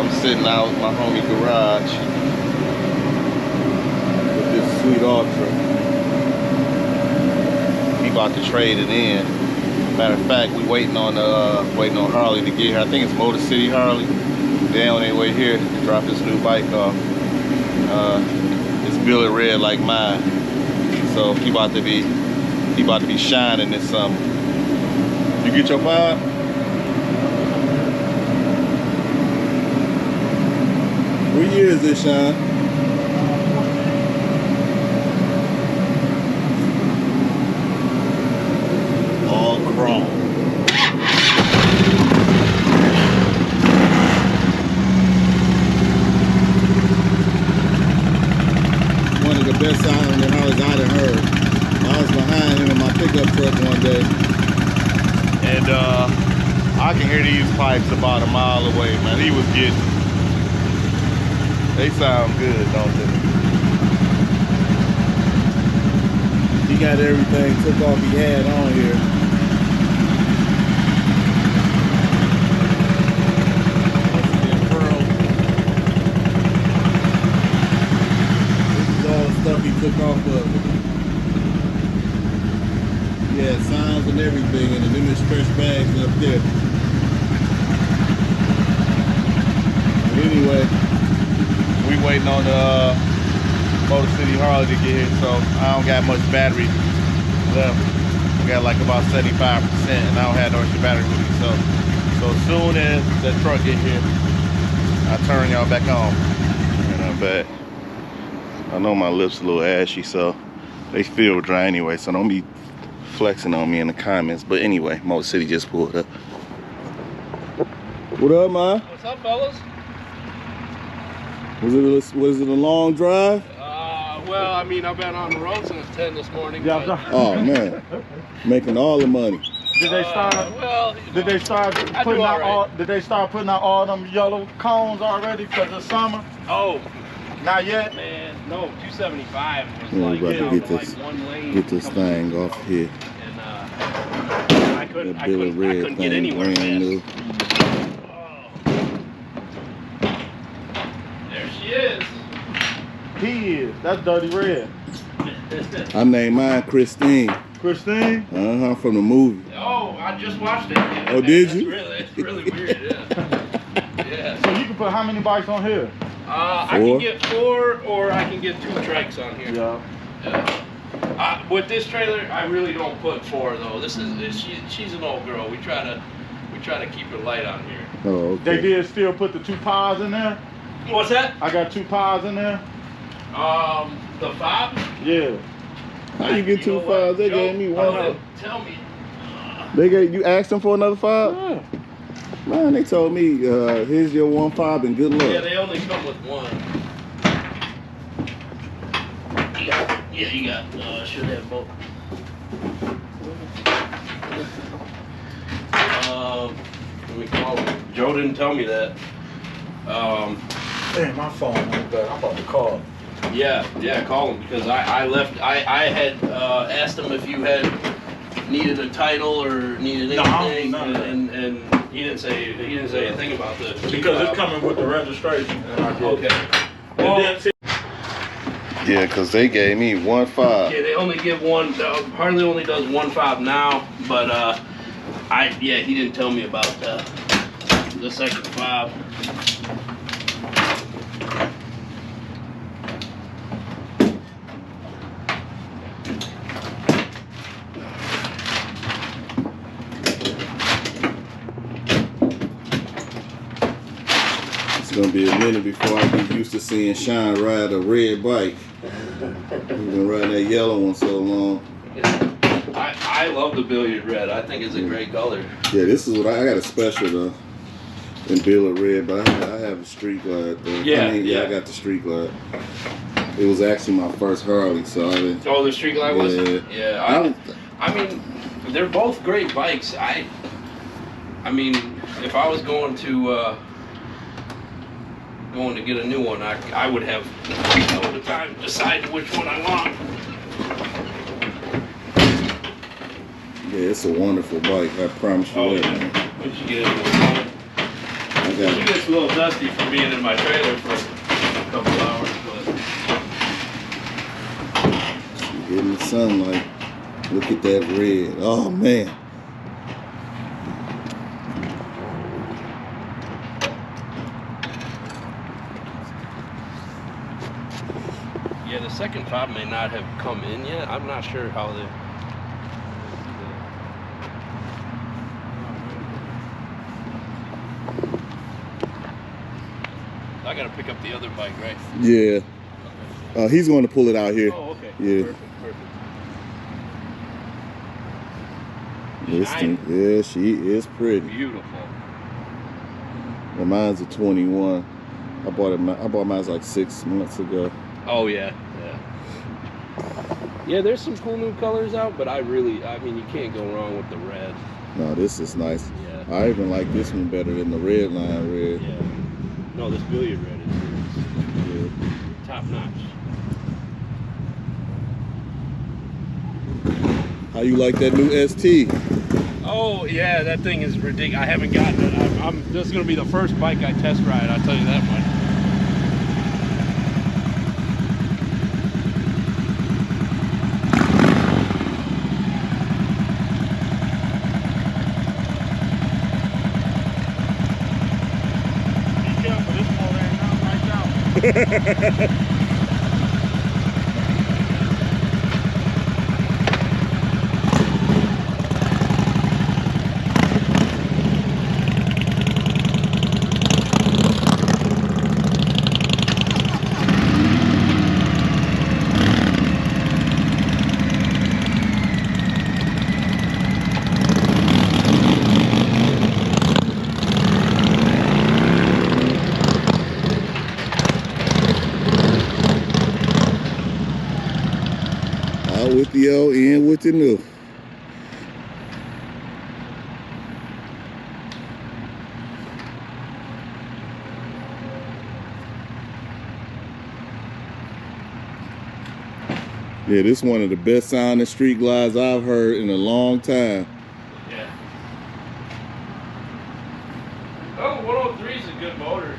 I'm sitting out in my homie garage with this sweet Ultra. He about to trade it in. Matter of fact, we waiting on Harley to get here. I think it's Motor City Harley. They on their way here to drop this new bike off. It's Billard red like mine. So he about to be shining this summer. You get your fob? What year is this, Sean? All chrome. One of the best sounding Harleys I'd heard. I was behind him in my pickup truck one day, and I can hear these pipes about a mile away, man. He was getting. They sound good, don't they? He got everything took off he had on here. This is all the stuff he took off of it. Yeah, signs and everything, and then there's stretch bags up there. But anyway, we waiting on the Motor City Harley to get here, so I don't got much battery left. I got like about 75%, and I don't have no extra battery with me. So as soon as the truck get here, I turn y'all back on. And I'm back. I know my lips a little ashy, so they feel dry anyway. So don't be flexing on me in the comments. But anyway, Motor City just pulled up. What up, man? What's up, fellas? Was it a long drive? Well, I mean, I've been on the road since 10 this morning. Yeah, oh man, making all the money. Did they start? Well, Did they start putting out all? Did they start putting out all them yellow cones already for the summer? Oh, not yet. Man, no, 275 was Yeah, like, we're about to like one lane. get this thing off here. And I couldn't get anywhere fast. New. There she is. He is. That's Dirty Red. I named mine Christine. Christine? I'm from the movie. Oh, I just watched it. Oh, did you? It's really weird, yeah. Yeah. So you can put how many bikes on here? I can get 4, or I can get 2 trikes on here. Yeah. With this trailer, I really don't put 4 though. She's an old girl. We try to keep her light on here. Oh, okay. They did still put the 2 pies in there? What's that? I got 2 pies in there. The fob? Yeah. How you get 2 fives? They gave me 1. Tell me. They gave you asked them for another 5? Yeah. Man, they told me here's your 1 5 and good luck. Yeah, they only come with 1. Yeah, you got. Should have both. Let me call him. Joe didn't tell me that. Damn, my phone went bad. I'm about to call. Yeah, call him, because I had asked him if you had needed a title or needed anything, and he didn't say a thing about the Because it's coming with the registration. Okay. Well, Yeah, because they gave me 1 5. yeah, they only give 1. Harley only does 1 fob now, but he didn't tell me about the second fob. It's gonna be a minute before I get used to seeing Sean ride a red bike. He's been riding that yellow one so long. I love the Billard red. I think it's a great color. Yeah, this is what I got a special though in Billard red, but I have a street glide though. I got the street glide. It was actually my first Harley, so I didn't. Oh, the street glide was? Yeah. I mean, they're both great bikes. I mean, if I was going to get a new one, I would have all the time to decide which one I want. Yeah, it's a wonderful bike. I promise you that. Yeah. What'd you get it? I It gets a little dusty from being in my trailer for a couple hours, but getting the sunlight. Look at that red. Oh man. yeah, the second fob may not have come in yet. I'm not sure how they. I gotta pick up the other bike, right? Yeah. He's going to pull it out here. Oh, okay. Yeah. Perfect. Yeah, she is pretty. Beautiful. Well, mine's a 21. I bought mine like 6 months ago. Oh yeah, yeah. Yeah, there's some cool new colors out, but I mean, you can't go wrong with the red. No, this is nice. Yeah. I even like this one better than the red line red. Yeah. No, this Billard red is top notch. How you like that new ST? Oh yeah, that thing is ridiculous. I haven't gotten it. This is gonna be the first bike I test ride. I'll tell you that much. Be careful, this motor ain't nothing like that one. Out with the old, in with the new. Yeah, this is one of the best sounding street glides I've heard in a long time. Yeah. Oh, 103 is a good motor.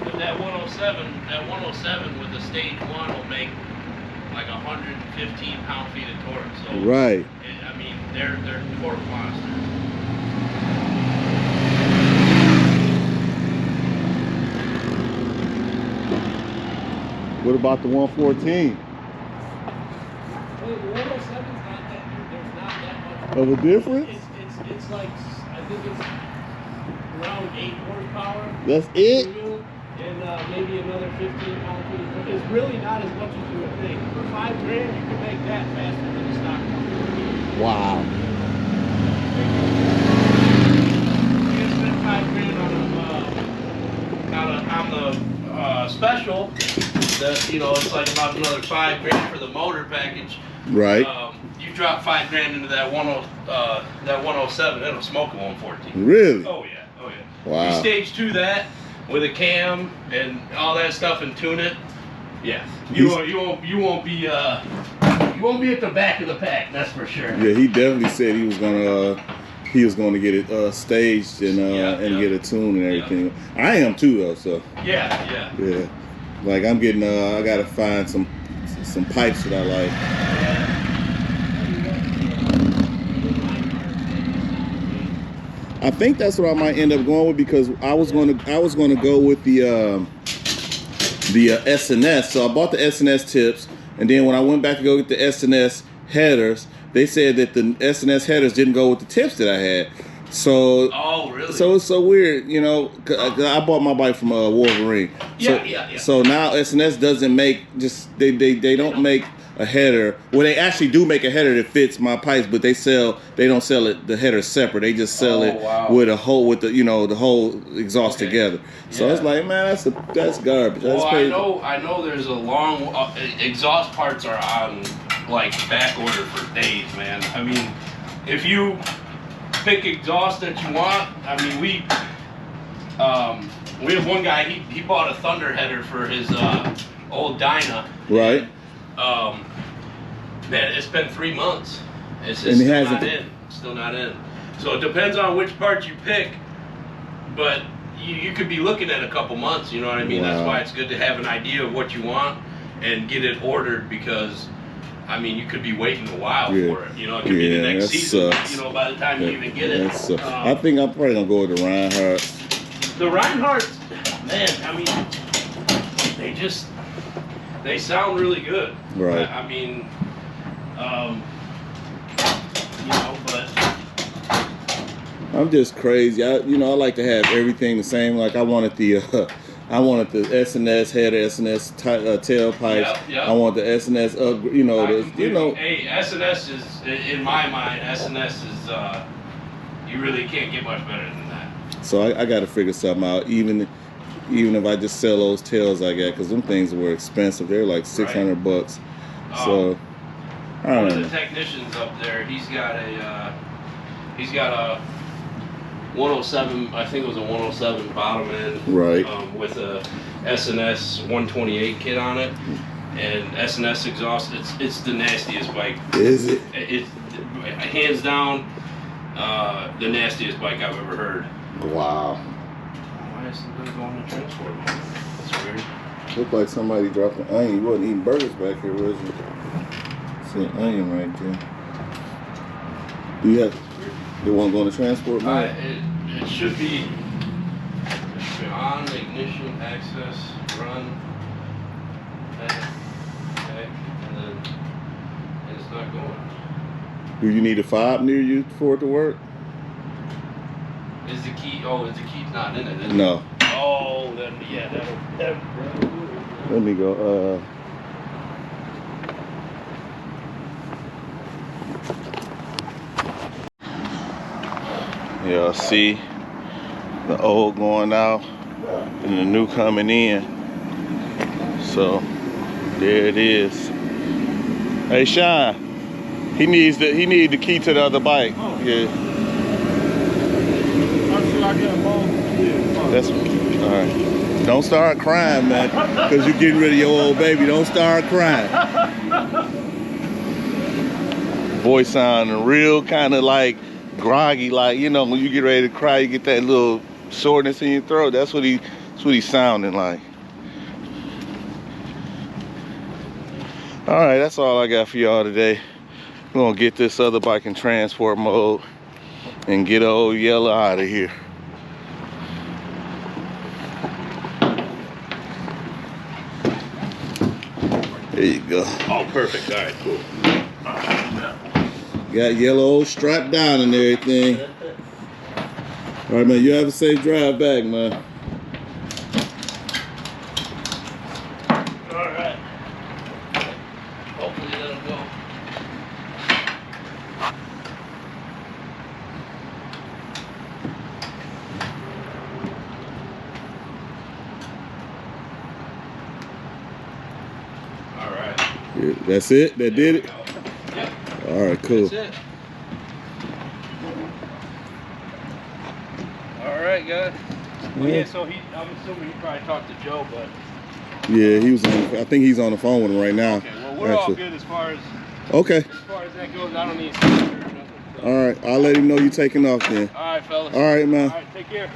But that 107 with the stage 1 will make like 115 pound-feet of torque. So Right. I mean, they're torque monsters. What about the 114? Well, the 107's not that. There's not that much. Of a difference? It's like, I think it's around 8 horsepower. That's it? And maybe another 15 pound-feet. It's really not as much as you would think. For $5 grand, you can make that faster than the stock one. Wow. You can spend $5 grand on the special. That, you know, it's like about another $5 grand for the motor package. Right. You drop $5 grand into that 107, it'll smoke a 114. Really? Oh yeah, oh yeah. Wow. You stage 2 that with a cam and all that stuff and tune it. Yeah. You won't be at the back of the pack, that's for sure. Yeah, he definitely said he was gonna get it staged and get a tune and everything. I am too though, so. Yeah. Like I'm getting I gotta find some pipes that I like. I think that's what I might end up going with, because I was gonna go with the SNS. So I bought the SNS tips, and then when I went back to go get the SNS headers, they said that the SNS headers didn't go with the tips that I had. So, oh really? So it's so weird, you know. 'Cause I bought my bike from Wolverine. Yeah. So now SNS doesn't make they don't make a header. Well, they actually do make a header that fits my pipes, but they don't sell it the header separate. They just sell it with a whole the whole exhaust together. So it's like, man, that's garbage. Well, I know there's a long exhaust parts are on like back order for days, man. I mean, if you pick exhaust that you want, I mean we have one guy, he bought a Thunder header for his old Dyna. Right. Man, it's been 3 months. It's And it still hasn't- not in. Still not in. So it depends on which parts you pick, but you could be looking at a couple months. You know what I mean? Wow. That's why it's good to have an idea of what you want and get it ordered, because I mean, you could be waiting a while for it. You know, it could be the next that season. sucks. You know, by the time you even get it. That sucks. I think I'm probably gonna go with the Reinhardt. The Reinhardts, man, I mean, they sound really good. Right. I mean, you know, but I'm just crazy. I like to have everything the same. Like I wanted the S&S header, S&S tailpipes. Yep. I want the S&S up. You know, Hey, S&S is, in my mind, S&S is, you really can't get much better than that. So I got to figure something out. Even if I just sell those tails I got, because them things were expensive. They're like $600. So I One don't of know. the technicians up there, he's got a 107. I think it was a 107 bottom end, Right. with a S&S 128 kit on it, and S&S exhaust. It's the nastiest bike. Is it? It's hands down the nastiest bike I've ever heard. Wow. Why is it going to transport mode? That's weird. Looked like somebody dropped an onion. You wasn't eating burgers back here, was you? See an onion right there. You have. They won't go to transport mode? It should be on, ignition, access, run, okay, and it's not going. Do you need a fob near you for it to work? Is the key not in it? Is it? No. Oh, then yeah, that'll Let me go. Yeah, see the old going out and the new coming in. So there it is. Hey, Sean, he needs the key to the other bike. Oh. Yeah, Should I get involved? Yeah. that's all right. Don't start crying, man, because you're getting rid of your old baby. Don't start crying. Voice sounding real kind of like groggy, like, you know, when you get ready to cry, you get that little soreness in your throat. That's what he's sounding like. All right, that's all I got for y'all today. We're gonna get this other bike in transport mode and get old Yellow out of here. There you go. Oh, perfect. All right, cool. Got Yellow strapped down and everything. All right, man, you have a safe drive back, man. All right. Hopefully that'll go. All right. Yeah, that's it? That did it? Yep. All right, cool. That's it. All right, guys. Well, yeah, so I'm assuming he probably talked to Joe, but Yeah, he was on, I think he's on the phone with him right now. okay, well, we're all good as far as Okay. that goes. I don't need a signature or nothing. So. All right, I'll let him know you're taking off then. All right, fellas. All right, man. All right, take care.